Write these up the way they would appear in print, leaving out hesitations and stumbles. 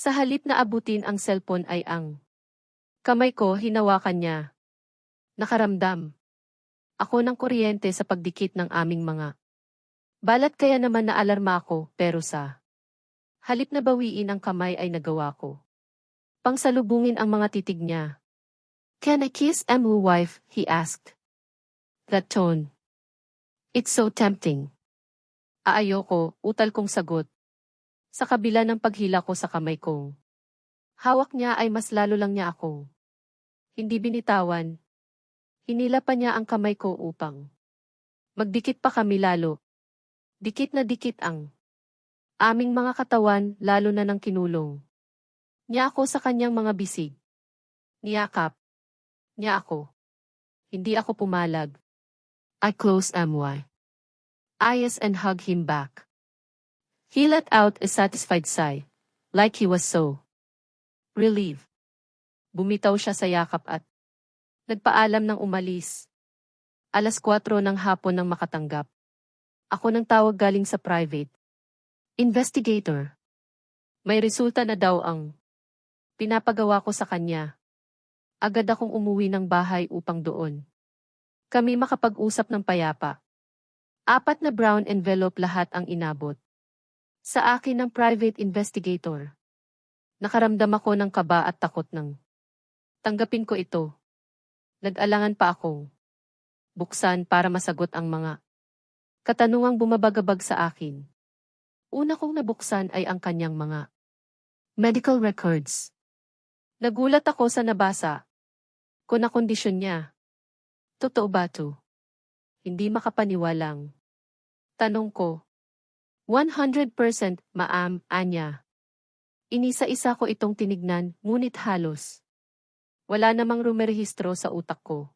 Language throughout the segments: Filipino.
Sa halip na abutin ang cellphone ay ang kamay ko hinawakan niya. Nakaramdam ako ng kuryente sa pagdikit ng aming mga balat kaya naman naalarma ako pero sa halip na bawiin ang kamay ay nagawa ko. Pangsalubungin ang mga titig niya. Can I kiss Emu wife? He asked. That tone. It's so tempting. Aayoko, utal kong sagot. Sa kabila ng paghila ko sa kamay kong hawak niya ay mas lalo lang niya ako. Hindi binitawan. Hinila pa niya ang kamay ko upang magdikit pa kami lalo. Dikit na dikit ang aming mga katawan lalo na ng kinulong niya ako sa kanyang mga bisig. Niyakap niya ako. Hindi ako pumalag. I closed my eyes and hugged him back. He let out a satisfied sigh, like he was so relieved. Bumitaw siya sa yakap at nagpaalam ng umalis. 4:00 ng hapon nang makatanggap ako ng tawag galing sa private investigator. May resulta na daw ang pinapagawa ko sa kanya. Agad akong umuwi ng bahay upang doon kami makapag-usap ng payapa. 4 na brown envelope lahat ang inabot sa akin ng private investigator. Nakaramdam ako ng kaba at takot ng tanggapin ko ito. Nag-alangan pa akong buksan para masagot ang mga katanungang bumabagabag sa akin. Una kong nabuksan ay ang kanyang mga medical records. Nagulat ako sa nabasa ko na kondisyon niya. Totoo ba to? Hindi makapaniwalang tanong ko. 100% ma'am, Anya. Inisa-isa ko itong tinignan, ngunit halos wala namang rumerehistro sa utak ko.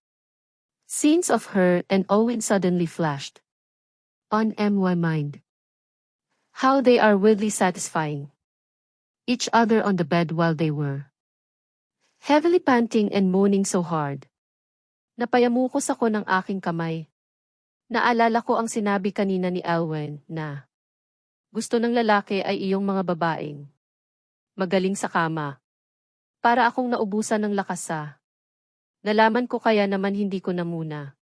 Scenes of her and Owen suddenly flashed on my mind. How they are weirdly satisfying each other on the bed while they were heavily panting and moaning so hard. Napayamukos ako ng aking kamay. Naalala ko ang sinabi kanina ni Alwen na gusto ng lalaki ay iyong mga babaeng magaling sa kama. Para akong naubusan ng lakas sa nalaman ko kaya naman hindi ko na muna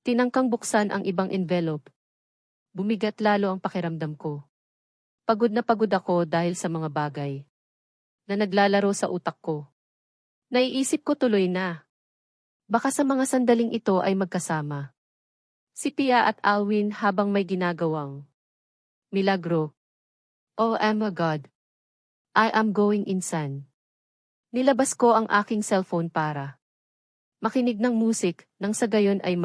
tinangkang buksan ang ibang envelope. Bumigat lalo ang pakiramdam ko. Pagod na pagod ako dahil sa mga bagay na naglalaro sa utak ko. Naiisip ko tuloy na baka sa mga sandaling ito ay magkasama si Pia at Alwin habang may ginagawang milagro. Oh my God. I am going insane. Nilabas ko ang aking cellphone para makinig ng musik nang sa gayon ay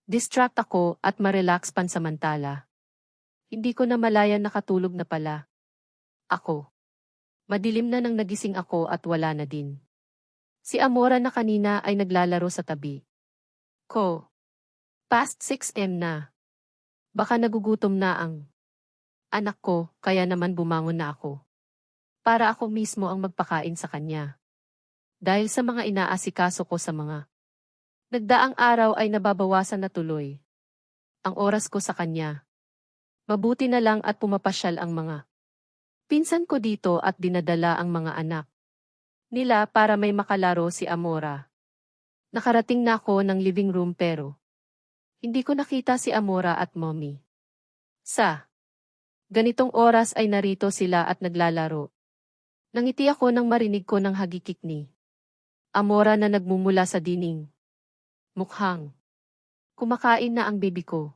distract ako at ma-relax pansamantala. Hindi ko na malayan nakatulog na pala ako. Madilim na nang nagising ako at wala na din si Amora na kanina ay naglalaro sa tabi ko. Past 6 AM na. Baka nagugutom na ang anak ko, kaya naman bumangon na ako. Para ako mismo ang magpakain sa kanya. Dahil sa mga inaasikaso ko sa mga nagdaang araw ay nababawasan na tuloy ang oras ko sa kanya. Mabuti na lang at pumapasyal ang mga pinsan ko dito at dinadala ang mga anak nila para may makalaro si Amora. Nakarating na ako ng living room pero hindi ko nakita si Amora at Mommy. Sa ganitong oras ay narito sila at naglalaro. Nangiti ako nang marinig ko ng hagikik ni Amora na nagmumula sa dining. Mukhang kumakain na ang baby ko.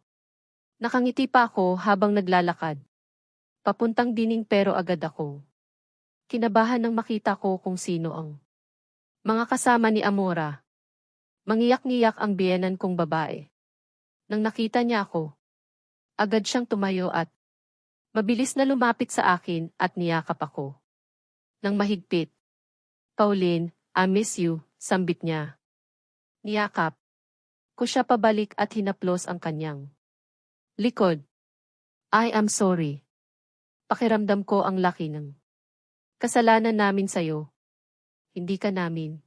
Nakangiti pa ako habang naglalakad papuntang dining pero agad ako kinabahan nang makita ko kung sino ang mga kasama ni Amora. Mangiyak-ngiyak ang biyenan kong babae. Nang nakita niya ako, agad siyang tumayo at mabilis na lumapit sa akin at niyakap ako. Nang mahigpit. Pauline, I miss you, sambit niya. Niyakap ko siya pabalik at hinaplos ang kanyang likod. I am sorry. Pakiramdam ko ang laki ng kasalanan namin sa'yo. Hindi ka namin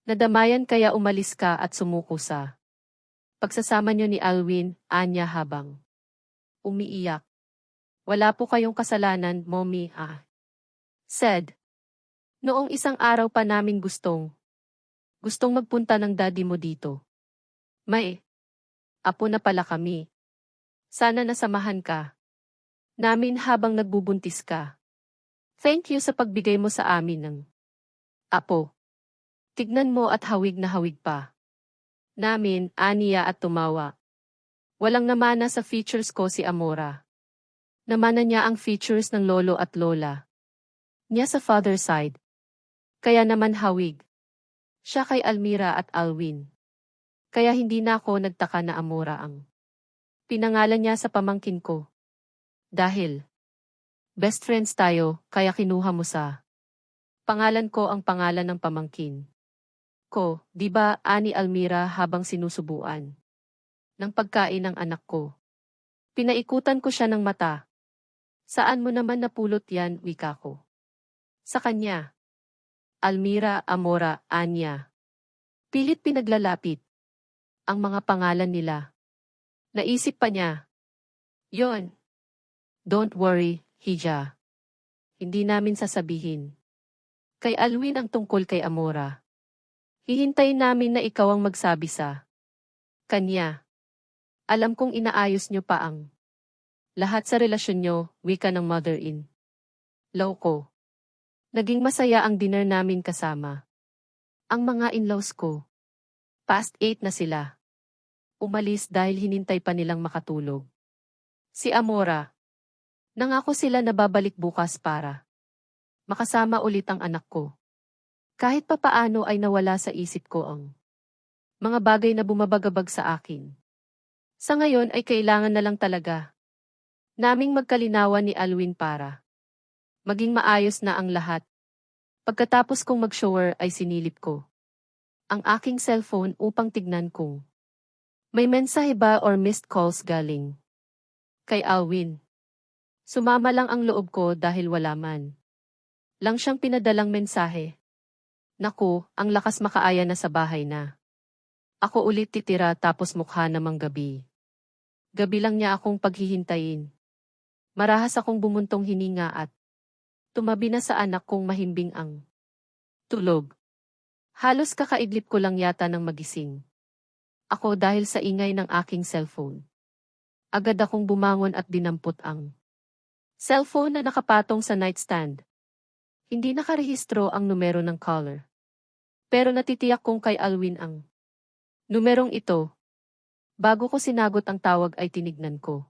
nadamayan kaya umalis ka at sumuko sa pagsasama niyo ni Alwin, Anya habang umiiyak. Wala po kayong kasalanan, Mommy, said. Noong isang araw pa namin gustong magpunta ng daddy mo dito. May apo na pala kami. Sana nasamahan ka namin habang nagbubuntis ka. Thank you sa pagbigay mo sa amin ng apo. Tignan mo at hawig na hawig pa. Namin, aniya at tumawa. Walang namana sa features ko si Amora. Namana niya ang features ng lolo at lola niya sa father side. Kaya naman hawig siya kay Almira at Alwin. Kaya hindi na ako nagtaka na Amora ang pinangalan niya sa pamangkin ko. Dahil best friends tayo, kaya kinuha mo sa pangalan ko ang pangalan ng pamangkin ko, di ba, ani Almira habang sinusubuan ng pagkain ng anak ko. Pinaikutan ko siya ng mata. Saan mo naman napulot yan, wika ko? Sa kanya. Almira, Amora, Anya. Pilit pinaglalapit ang mga pangalan nila. Naisip pa niya. Yon. Don't worry, Hija. Hindi namin sasabihin kay Alwin ang tungkol kay Amora. Hihintayin namin na ikaw ang magsabi sa kanya. Alam kong inaayos niyo pa ang lahat sa relasyon niyo, wika ng mother-in law ko. Naging masaya ang dinner namin kasama ang mga in-laws ko. Past 8 na sila. Umalis dahil hinintay pa nilang makatulog. Si Amora. Nangako sila na babalik bukas para makasama ulit ang anak ko. Kahit papaano ay nawala sa isip ko ang mga bagay na bumabagabag sa akin. Sa ngayon ay kailangan na lang talaga naming magkalinawan ni Alwin para maging maayos na ang lahat. Pagkatapos kong mag-shower ay sinilip ko ang aking cellphone upang tignan kung may mensahe ba or missed calls galing kay Alwin. Sumama lang ang loob ko dahil wala man lang siyang pinadalang mensahe. Naku, ang lakas makaaya na sa bahay na. Ako ulit titira tapos mukha namang gabi. Gabi lang niya akong paghihintayin. Marahas akong bumuntong hininga at tumabi na sa anak kong mahimbing ang tulog. Halos kakaidlip ko lang yata ng magising ako dahil sa ingay ng aking cellphone. Agad akong bumangon at dinampot ang cellphone na nakapatong sa nightstand. Hindi nakarehistro ang numero ng caller. Pero natitiyak kong kay Alwin ang numerong ito. Bago ko sinagot ang tawag ay tinignan ko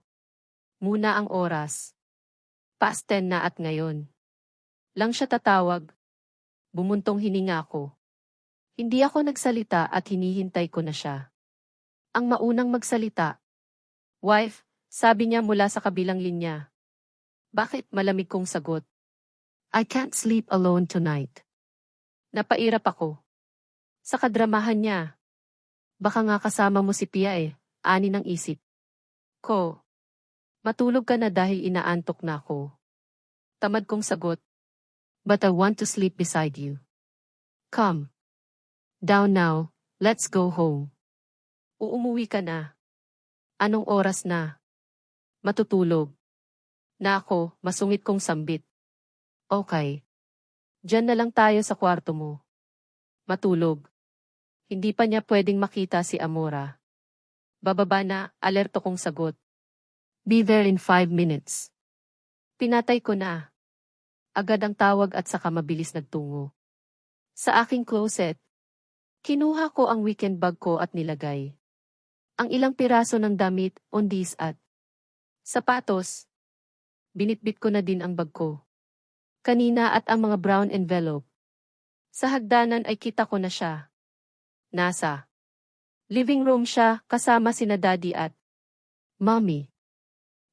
muna ang oras. Past 10 na at ngayon lang siya tatawag. Bumuntong hininga ko. Hindi ako nagsalita at hinihintay ko na siya ang maunang magsalita. Wife, sabi niya mula sa kabilang linya. Bakit malamig kong sagot? I can't sleep alone tonight. Napairap ako sa kadramahan niya. Baka nga kasama mo si Pia ani ng isip ko. Matulog ka na dahil inaantok na ako. Tamad kong sagot. But I want to sleep beside you. Come down now, let's go home. Uumuwi ka na. Anong oras na? Matutulog. Na ako, masungit kong sambit. Okay. Diyan na lang tayo sa kwarto mo. Matulog. Hindi pa niya pwedeng makita si Amora. Bababa na, alerto kong sagot. Be there in 5 minutes. Pinatay ko na. Agad ang tawag at saka mabilis nagtungo sa aking closet. Kinuha ko ang weekend bag ko at nilagay ang ilang piraso ng damit, undies at sapatos. Binitbit ko na din ang bag ko kanina at ang mga brown envelope. Sa hagdanan ay kita ko na siya. Nasa living room siya kasama sina daddy at mommy.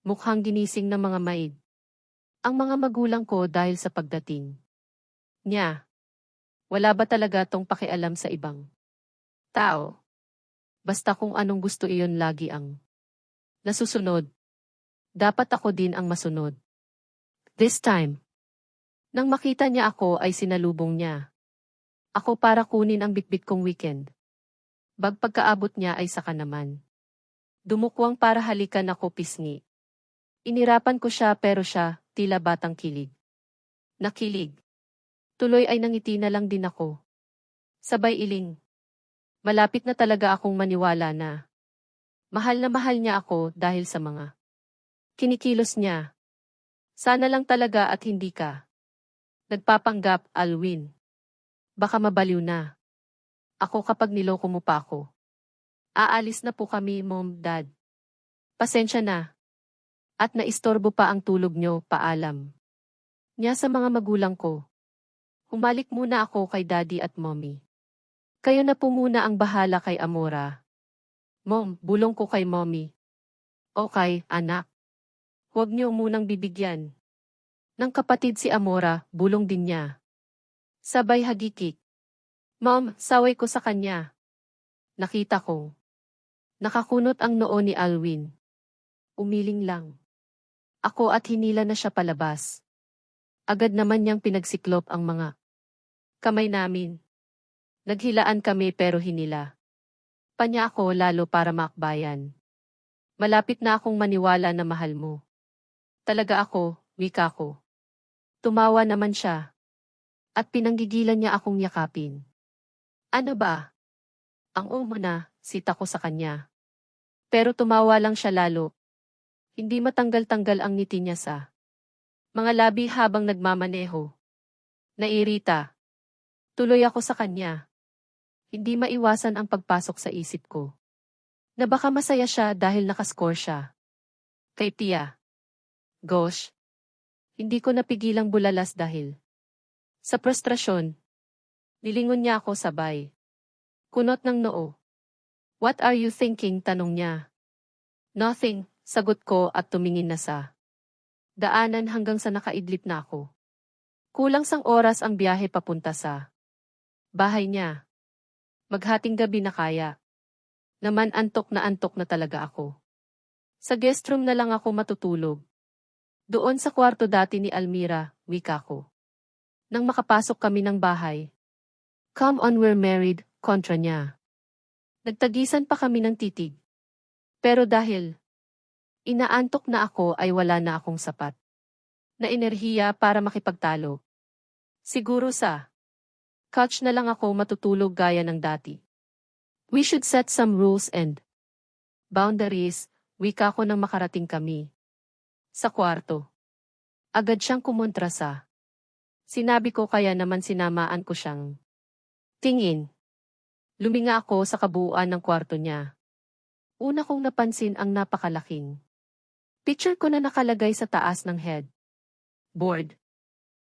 Mukhang ginising ng mga maid ang mga magulang ko dahil sa pagdating niya. Wala ba talaga tong pakialam sa ibang tao? Basta kung anong gusto iyon lagi ang nasusunod. Dapat ako din ang masunod. This time, nang makita niya ako ay sinalubong niya ako para kunin ang bitbit kong weekend. Bag pagkaabot niya ay saka naman dumukwang para halikan ako pisngi. Inirapan ko siya pero siya, tila batang kilig. Nakilig. Tuloy ay nangiti na lang din ako. Sabay iling. Malapit na talaga akong maniwala na mahal niya ako dahil sa mga kinikilos niya. Sana lang talaga at hindi ka nagpapanggap, Alwin. Baka mabaliw na ako kapag niloko mo pa ako. Aalis na po kami, Mom, Dad. Pasensya na. At naistorbo pa ang tulog nyo, paalam. Niya sa mga magulang ko. Humalik muna ako kay Daddy at Mommy. Kayo na po muna ang bahala kay Amora. Mom, bulong ko kay Mommy. Okay, anak. Huwag niyo munang bibigyan. Ng kapatid si Amora, bulong din niya. Sabay hagikik. Mom, saway ko sa kanya. Nakita ko. Nakakunot ang noo ni Alwin. Umiling lang. Ako at hinila na siya palabas. Agad naman niyang pinagsiklop ang mga kamay namin. Naghilaan kami pero hinila pa niya ako lalo para maakbayan. Malapit na akong maniwala na mahal mo. Talaga ako, wika ko. Tumawa naman siya. At pinanggigilan niya akong yakapin. Ano ba? Ang mo na, sita ko sa kanya. Pero tumawa lang siya lalo. Hindi matanggal-tanggal ang ngiti niya sa mga labi habang nagmamaneho. Nairita. Tuloy ako sa kanya. Hindi maiwasan ang pagpasok sa isip ko. Na baka masaya siya dahil nakascore siya. Kay Tia. Gosh. Hindi ko napigilang bulalas dahil sa frustrasyon. Nilingon niya ako sabay. Kunot ng noo. What are you thinking? Tanong niya. Nothing, sagot ko at tumingin na sa daanan hanggang sa nakaidlip na ako. Kulang sang oras ang biyahe papunta sa bahay niya. Maghating gabi na kaya. Naman antok na talaga ako. Sa guest room na lang ako matutulog. Doon sa kwarto dati ni Almira, wika ko. Nang makapasok kami ng bahay. Come on, we're married, kontra niya. Nagtagisan pa kami ng titig. Pero dahil inaantok na ako ay wala na akong sapat na enerhiya para makipagtalo. Siguro sa couch na lang ako matutulog gaya ng dati. We should set some rules and boundaries, wika ko nang makarating kami sa kwarto. Agad siyang kumontra sa sinabi ko kaya naman sinamaan ko siyang tingin. Luminga ako sa kabuuan ng kwarto niya. Una kong napansin ang napakalaking picture ko na nakalagay sa taas ng head board.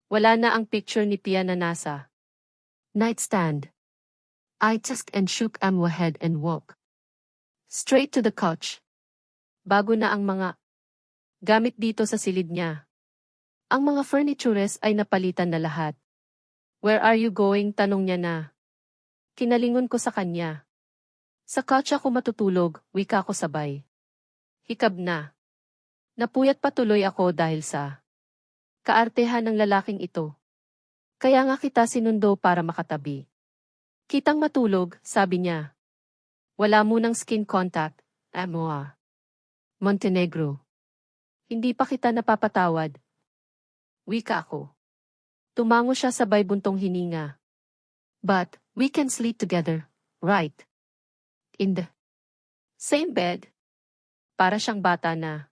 Wala na ang picture ni Pia na nasa nightstand. I just and shook my head and walk straight to the couch. Bago na ang mga gamit dito sa silid niya. Ang mga furnitures ay napalitan na lahat. Where are you going? Tanong niya na. Kinalingon ko sa kanya. Sa couch ako matutulog, wika ko sabay. Hikab na. Napuyat patuloy ako dahil sa kaartehan ng lalaking ito. Kaya nga kita sinundo para makatabi. Kitang matulog, sabi niya. Wala munang skin contact, Amoa. Montenegro. Hindi pa kita napapatawad. Wika ako. Tumango siya sabay buntong hininga. But, we can sleep together, right? In the same bed. Para siyang bata na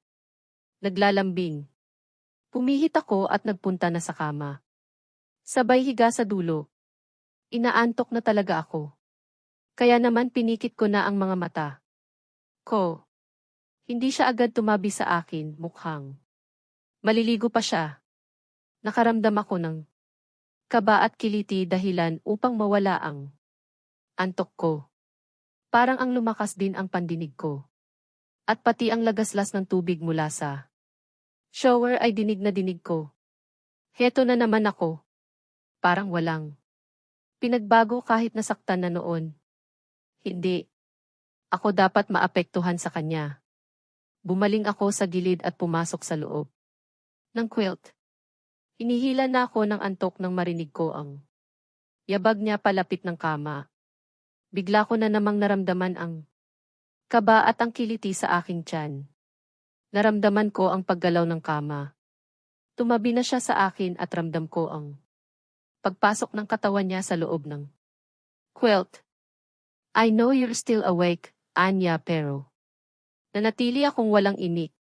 naglalambing. Pumihit ako at nagpunta na sa kama. Sabay higa sa dulo. Inaantok na talaga ako. Kaya naman pinikit ko na ang mga mata ko. Hindi siya agad tumabi sa akin, mukhang maliligo pa siya. Nakaramdam ako ng kaba at kiliti dahilan upang mawala ang antok ko. Parang ang lumakas din ang pandinig ko. At pati ang lagaslas ng tubig mula sa shower ay dinig na dinig ko. Heto na naman ako. Parang walang pinagbago kahit nasaktan na noon. Hindi. Ako dapat maapektuhan sa kanya. Bumaling ako sa gilid at pumasok sa loob ng quilt. Hinihila na ako ng antok nang marinig ko ang yabag niya palapit ng kama. Bigla ko na namang naramdaman ang kaba at ang kiliti sa aking tiyan. Naramdaman ko ang paggalaw ng kama. Tumabi na siya sa akin at ramdam ko ang pagpasok ng katawan niya sa loob ng quilt. I know you're still awake, Anya, pero nanatili akong walang inik.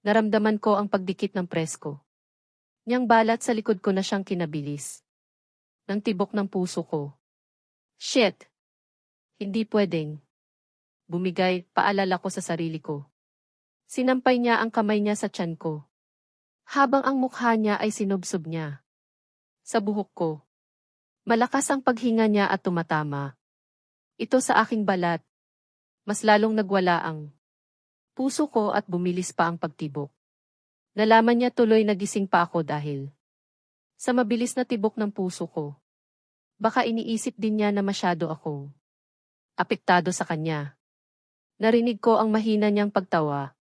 Naramdaman ko ang pagdikit ng presko niyang balat sa likod ko na siyang kinabilis ng tibok ng puso ko. Shit! Hindi pwedeng. Bumigay, paalala ko sa sarili ko. Sinampay niya ang kamay niya sa tiyan ko, habang ang mukha niya ay sinubsob niya sa buhok ko. Malakas ang paghinga niya at tumatama ito sa aking balat. Mas lalong nagwala ang puso ko at bumilis pa ang pagtibok. Nalaman niya tuloy nagising pa ako dahil sa mabilis na tibok ng puso ko. Baka iniisip din niya na masyado akong apektado sa kanya. Narinig ko ang mahina niyang pagtawa.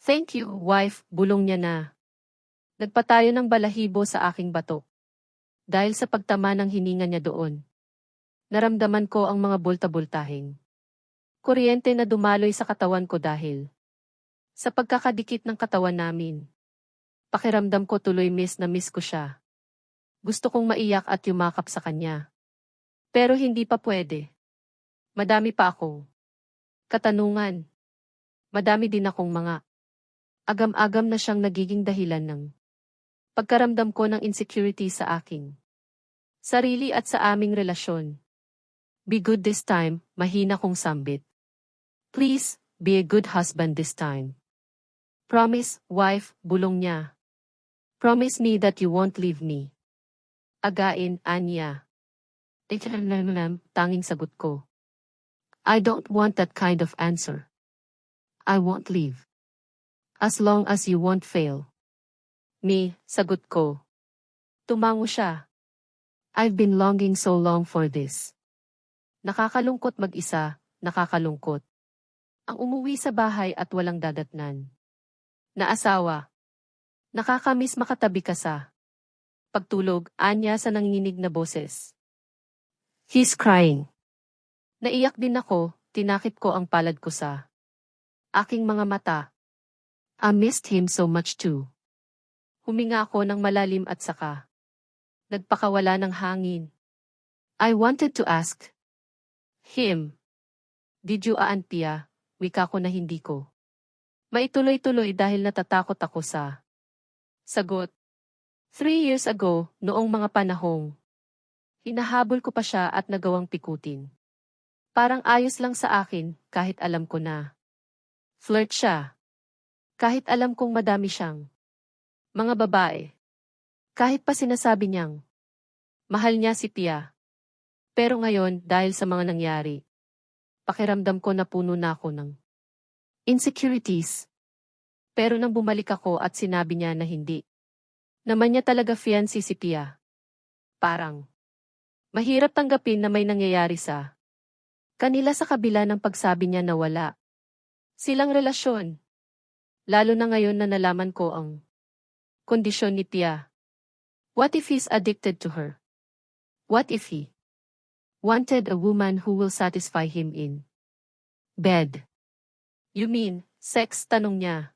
Thank you, wife, bulong niya na. Nagpatayo ng balahibo sa aking batok. Dahil sa pagtama ng hininga niya doon. Naramdaman ko ang mga bulta-bultahing kuryente na dumaloy sa katawan ko dahil sa pagkakadikit ng katawan namin. Pakiramdam ko tuloy miss na miss ko siya. Gusto kong maiyak at yumakap sa kanya. Pero hindi pa pwede. Madami pa akong katanungan. Madami din akong mga agam-agam na siyang nagiging dahilan ng pagkaramdam ko ng insecurity sa aking sarili at sa aming relasyon. Be good this time, mahina kong sambit. Please, be a good husband this time. Promise, wife, bulong niya. Promise me that you won't leave me. Again, Anya. Tanging sagot ko. I don't want that kind of answer. I won't leave. As long as you won't fail. Me, sagot ko. Tumango siya. I've been longing so long for this. Nakakalungkot mag-isa, nakakalungkot. Ang umuwi sa bahay at walang dadatnan. Na asawa. Nakakamiss makatabi ka sa pagtulog, Anya sa nanginginig na boses. He's crying. Naiyak din ako, tinakip ko ang palad ko sa aking mga mata. I missed him so much too. Huminga ako ng malalim at saka nagpakawala ng hangin. I wanted to ask him. Did you Pia? Wika ko na hindi ko maituloy-tuloy dahil natatakot ako sa sagot. 3 years ago, noong mga panahong hinahabol ko pa siya at nagawang pikutin. Parang ayos lang sa akin kahit alam ko na flirt siya. Kahit alam kong madami siyang mga babae. Kahit pa sinasabi niyang mahal niya si Tia. Pero ngayon, dahil sa mga nangyari, pakiramdam ko na puno na ako ng insecurities. Pero nang bumalik ako at sinabi niya na hindi naman niya talaga fiancé si Pia. Parang mahirap tanggapin na may nangyayari sa kanila sa kabila ng pagsabi niya na wala silang relasyon. Lalo na ngayon na nalaman ko ang kondisyon ni Pia. What if he's addicted to her? What if he wanted a woman who will satisfy him in bed? You mean, sex? Tanong niya.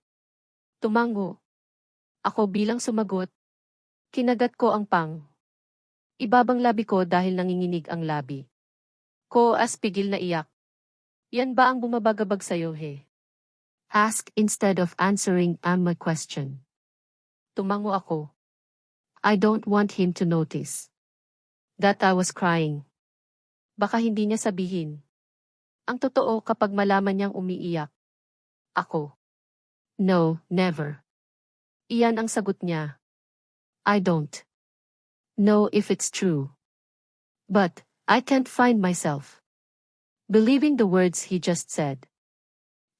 Tumango. Ako bilang sumagot. Kinagat ko ang ibabang labi ko dahil nanginginig ang labi ko as pigil na iyak. Yan ba ang bumabagabag sa'yo, he? Ask instead of answering my question. Tumango ako. I don't want him to notice that I was crying. Baka hindi niya sabihin ang totoo kapag malaman niyang umiiyak ako. No, never. Iyan ang sagot niya. I don't know if it's true. But I can't find myself believing the words he just said.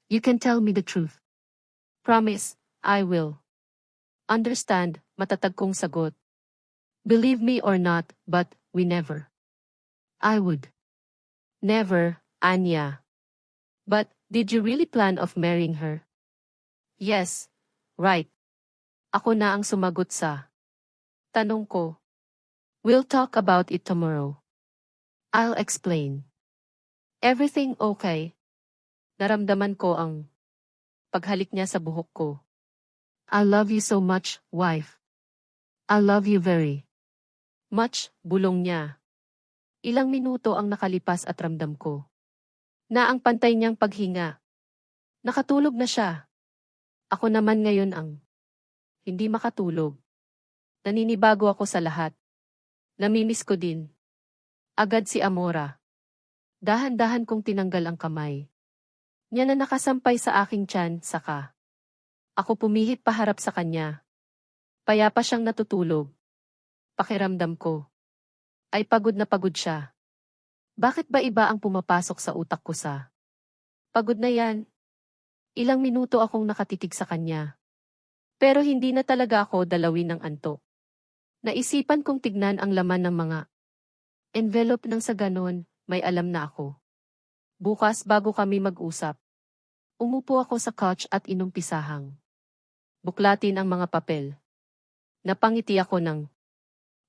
You can tell me the truth. Promise, I will. Understand, matatag kong sagot. Believe me or not, but we never. I would. Never, Anya. But, did you really plan of marrying her? Yes, right. Ako na ang sumagot sa tanong ko. We'll talk about it tomorrow. I'll explain. Everything okay? Naramdaman ko ang paghalik niya sa buhok ko. I love you so much, wife. I love you very much, bulong niya. Ilang minuto ang nakalipas at ramdam ko na ang pantay niyang paghinga. Nakatulog na siya. Ako naman ngayon ang hindi makatulog. Naninibago ako sa lahat. Namimiss ko din. Agad si Amora. Dahan-dahan kong tinanggal ang kamay niya na nakasampay sa aking tiyan, saka ako pumihit paharap sa kanya. Payapa siyang natutulog. Pakiramdam ko ay pagod na pagod siya. Bakit ba iba ang pumapasok sa utak ko sa pagod na yan? Ilang minuto akong nakatitig sa kanya. Pero hindi na talaga ako dalawin ng antok. Naisipan kong tignan ang laman ng mga envelope nang sa ganon, may alam na ako. Bukas bago kami mag-usap, umupo ako sa couch at inumpisahang buklatin ang mga papel. Napangiti ako ng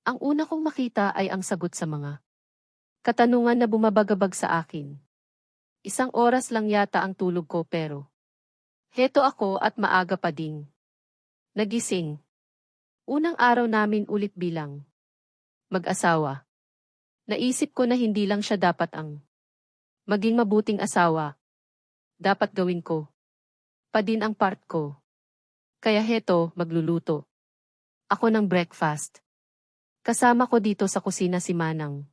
ang una kong makita ay ang sagot sa mga katanungan na bumabagabag sa akin. Isang oras lang yata ang tulog ko pero heto ako at maaga pa ding nagising. Unang araw namin ulit bilang mag-asawa. Naisip ko na hindi lang siya dapat ang maging mabuting asawa. Dapat gawin ko pa din ang part ko. Kaya heto, magluluto ako ng breakfast. Kasama ko dito sa kusina si Manang.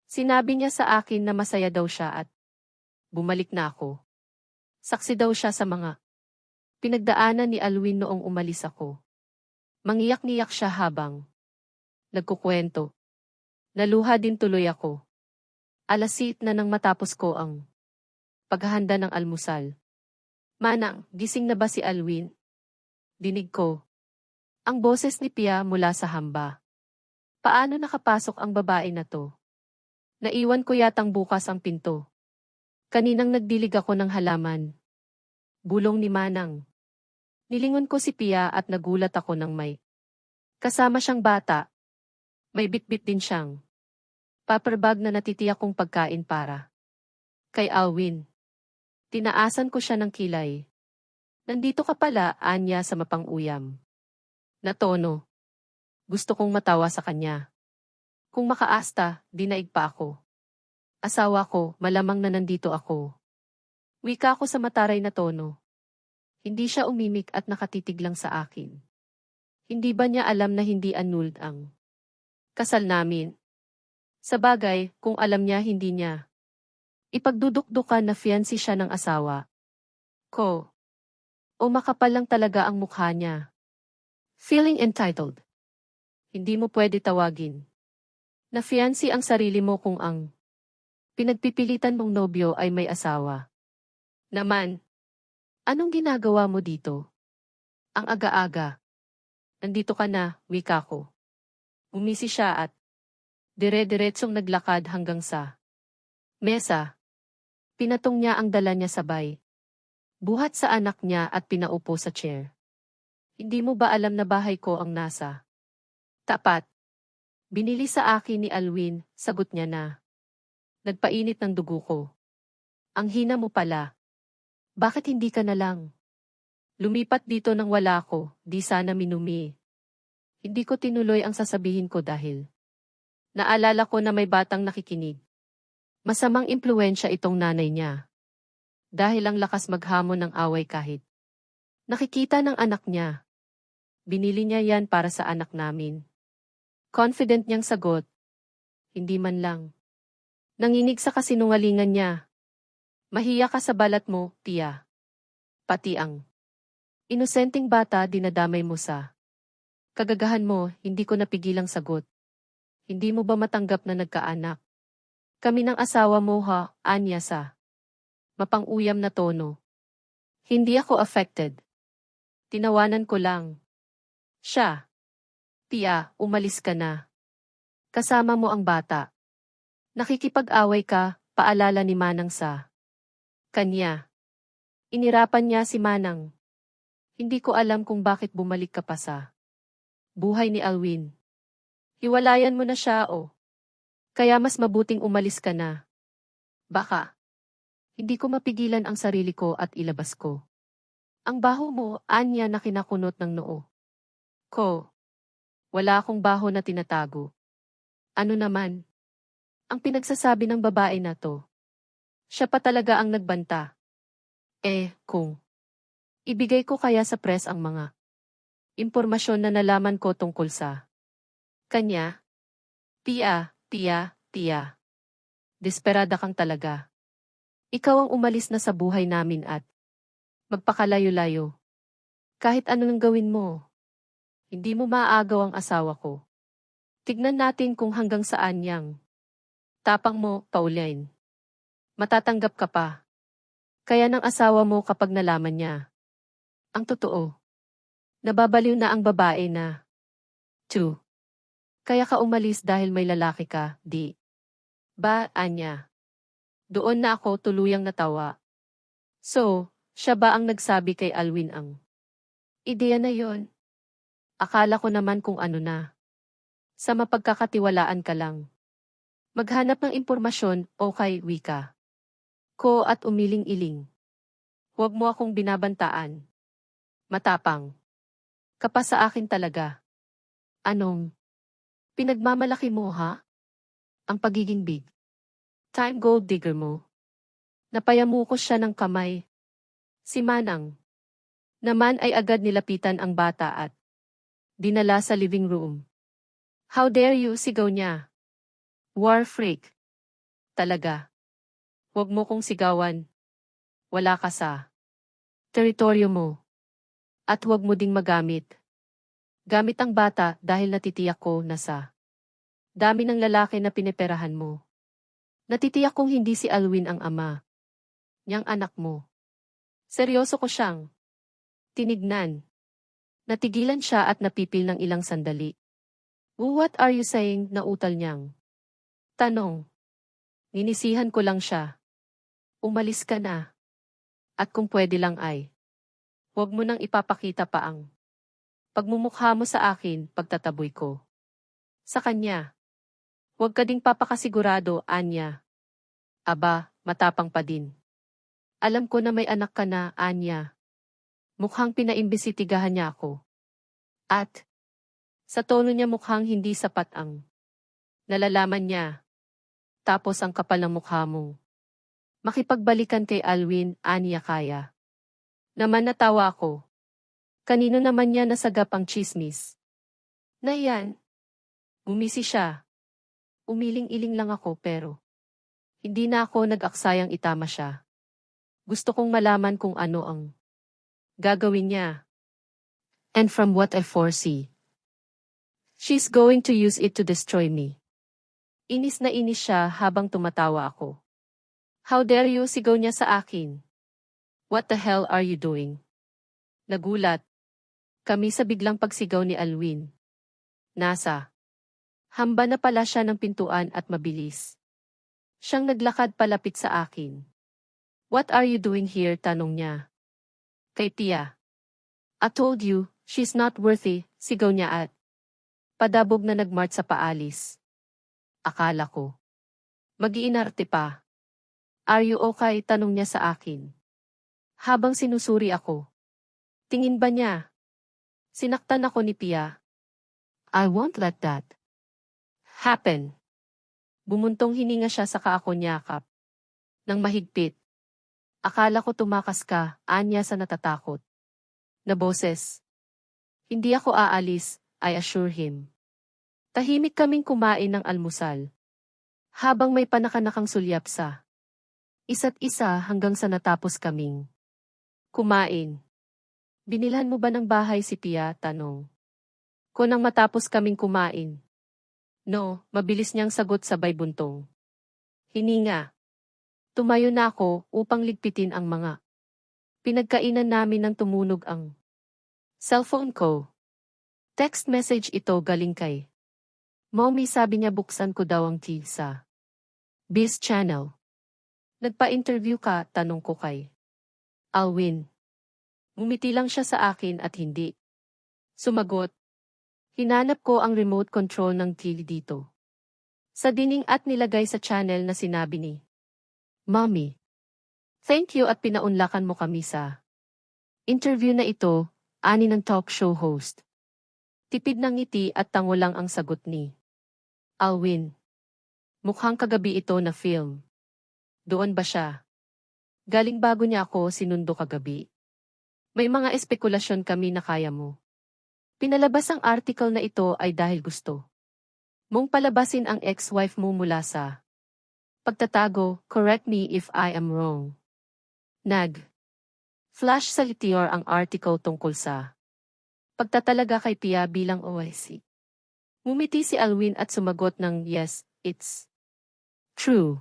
Sinabi niya sa akin na masaya daw siya at bumalik na ako. Saksi daw siya sa mga pinagdaanan ni Alwin noong umalis ako. Mangiyak-ngiyak siya habang nagkukwento. Naluha din tuloy ako. Alasit na nang matapos ko ang paghahanda ng almusal. Manang, gising na ba si Alwin? Dinig ko ang boses ni Pia mula sa hamba. Paano nakapasok ang babae na to? Naiwan ko yatang bukas ang pinto. Kaninang nagdilig ako ng halaman. Bulong ni Manang. Nilingon ko si Pia at nagulat ako ng may kasama siyang bata. May bitbit din siyang paper bag na natitiyak kong pagkain para kay Alwin. Tinaasan ko siya ng kilay. Nandito ka pala, anya sa mapang-uyam. Natono. Gusto kong matawa sa kanya. Kung makaasta, dinaig pa ako. Asawa ko, malamang na nandito ako. Wika ko sa mataray na tono. Hindi siya umimik at nakatitig lang sa akin. Hindi ba niya alam na hindi annulled ang kasal namin? Sa bagay, kung alam niya hindi niya ipagdudukdukan na fiancé siya ng asawa ko. O makapal lang talaga ang mukha niya. Feeling entitled. Hindi mo pwede tawagin na fiancé ang sarili mo kung ang pinagpipilitan mong nobyo ay may asawa. Naman, anong ginagawa mo dito? Ang aga-aga. Nandito ka na, wika ko. Umisi siya at dire-diretsong naglakad hanggang sa mesa. Pinatong niya ang dala niya sabay. Buhat sa anak niya at pinaupo sa chair. Hindi mo ba alam na bahay ko ang nasa tapat? Binili sa akin ni Alwin, sagot niya na. Nagpainit ng dugo ko. Ang hina mo pala. Bakit hindi ka na lang lumipat dito nang wala ko, di sana minumi. Hindi ko tinuloy ang sasabihin ko dahil naalala ko na may batang nakikinig. Masamang impluwensya itong nanay niya. Dahil ang lakas maghamon ng away kahit nakikita ng anak niya. Binili niya yan para sa anak namin. Confident niyang sagot. Hindi man lang. Nanginig sa kasinungalingan niya. Mahiya ka sa balat mo, Pia. Pati ang inosenteng bata dinadamay mo sa kagagahan mo, hindi ko napigilang sagot. Hindi mo ba matanggap na nagkaanak? Kami ng asawa mo ha, anya sa mapang-uyam na tono. Hindi ako affected. Tinawanan ko lang. Siya. Pia, umalis ka na. Kasama mo ang bata. Nakikipag-away ka, paalala ni Manang sa kanya. Inirapan niya si Manang. Hindi ko alam kung bakit bumalik ka pa sa buhay ni Alwin. Hiwalayan mo na siya o. Kaya mas mabuting umalis ka na. Baka. Hindi ko mapigilan ang sarili ko at ilabas ko. Ang baho mo, anya na kinakunot ng noo. Ko, wala akong baho na tinatago. Ano naman? Ang pinagsasabi ng babae na to. Siya pa talaga ang nagbanta. Kung ibigay ko kaya sa press ang mga impormasyon na nalaman ko tungkol sa kanya. Tia. Desperada kang talaga. Ikaw ang umalis na sa buhay namin at magpakalayo-layo. Kahit anong gawin mo, hindi mo maaagaw ang asawa ko. Tignan natin kung hanggang saan yang tapang mo, Pauline. Matatanggap ka pa. Kaya ng asawa mo kapag nalaman niya. Ang totoo. Nababaliw na ang babae na. 2. Kaya ka umalis dahil may lalaki ka, di. Ba, Anya? Doon na ako tuluyang natawa. So, siya ba ang nagsabi kay Alwin ang ideya na yon? Akala ko naman kung ano na. Sa mapagkakatiwalaan ka lang. Maghanap ng impormasyon o kay Wika. Ko at umiling-iling. Huwag mo akong binabantaan. Matapang. Ka pa sa akin talaga. Anong? Pinagmamalaki mo ha? Ang pagiging big time gold digger mo. Napayamukos siya ng kamay. Si Manang naman ay agad nilapitan ang bata at dinala sa living room. How dare you, sigaw niya. War freak. Talaga. Huwag mo kong sigawan. Wala ka sa teritoryo mo. At huwag mo ding magamit. Gamit ang bata dahil natitiyak ko na sa dami ng lalaki na pineperahan mo. Natitiyak kong hindi si Alwin ang ama. Niyang anak mo. Seryoso ko siyang tinignan. Natigilan siya at napipil ng ilang sandali. What are you saying? Nautal niyang tanong. Ninisihan ko lang siya. Umalis ka na. At kung pwede lang ay, huwag mo nang ipapakita pa ang pagmumukha mo sa akin pagtataboy ko. Sa kanya. Huwag ka ding papakasigurado, Anya. Aba, matapang pa din. Alam ko na may anak ka na, Anya. Mukhang pinaimbisitigahan niya ako. At, sa tono niya mukhang hindi sapat ang nalalaman niya. Tapos ang kapal ng mukha mo. Makipagbalikan kay Alwin, Anya kaya. Naman natawa ako. Kanino naman niya nasagap ang chismis? Na yan. Gumisi siya. Umiling-iling lang ako pero hindi na ako nag-aksayang itama siya. Gusto kong malaman kung ano ang gagawin niya. And from what I foresee, she's going to use it to destroy me. Inis na inis siya habang tumatawa ako. How dare you, sigaw niya sa akin. What the hell are you doing? Nagulat kami sa biglang pagsigaw ni Alwin. Nasa hamba na pala siya ng pintuan at mabilis. Siyang naglakad palapit sa akin. What are you doing here? Tanong niya. Kay Tia. I told you, she's not worthy, sigaw niya at padabog na nagmart sa paalis. Akala ko. Mag-iinarte pa. Are you okay? Tanong niya sa akin. Habang sinusuri ako. Tingin ba niya? Sinaktan ako ni Pia. I won't let that happen. Bumuntong hininga siya saka ako niyakap. Nang mahigpit. Akala ko tumakas ka, Anya sa natatakot na boses. Hindi ako aalis, I assure him. Tahimik kaming kumain ng almusal. Habang may panakanakang sulyap sa isa't isa hanggang sa natapos kaming kumain. Binilhan mo ba ng bahay si Pia? Tanong ko nang matapos kaming kumain. No, mabilis niyang sagot sabay buntong hininga. Tumayo na ako upang ligpitin ang mga pinagkainan namin nang tumunog ang cellphone ko. Text message ito galing kay Mommy, sabi niya buksan ko daw ang TV sa Biz Channel. Nagpa-interview ka? Tanong ko kay Alwin. Ngumiti lang siya sa akin at hindi sumagot. Hinanap ko ang remote control ng TV dito sa dingding at nilagay sa channel na sinabi ni Mommy. Thank you at pinaunlakan mo kami sa Interview na ito, ani ng talk show host. Tipid ng ngiti at tango lang ang sagot ni Alwin. Mukhang kagabi ito na film. Doon ba siya? Galing bago niya ako sinundo kagabi. May mga espekulasyon kami na kaya mo. Pinalabas ang article na ito ay dahil gusto mong palabasin ang ex-wife mo mula sa pagtatago, correct me if I am wrong. Flash sa Litior ang article tungkol sa pagtatalaga kay Pia bilang OIC. Ngumiti si Alwin at sumagot ng yes, it's true.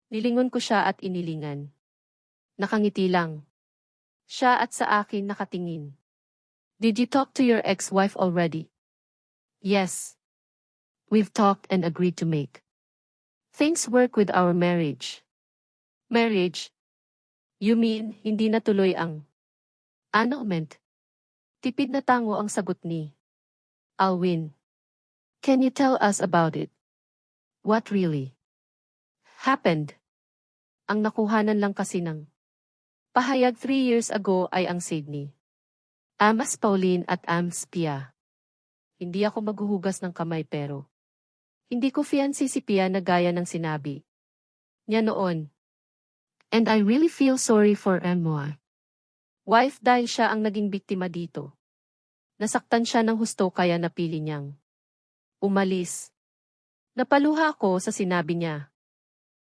Nilingon ko siya at inilingan. Nakangiti lang. Siya at sa akin nakatingin. Did you talk to your ex-wife already? Yes. We've talked and agreed to make things work with our marriage. Marriage? You mean, hindi natuloy ang annulment? Tipid na tango ang sagot ni Alwin. Can you tell us about it? What really happened? Ang nakuhanan lang kasi ng pahayag 3 years ago ay ang Sydney. Amas Pauline at Ams Pia. Hindi ako maghuhugas ng kamay pero hindi ko fiancé si Pia na gaya ng sinabi niya noon. And I really feel sorry for Emma. Wife dahil siya ang naging biktima dito. Nasaktan siya ng husto kaya napili niyang umalis. Napaluha ako sa sinabi niya.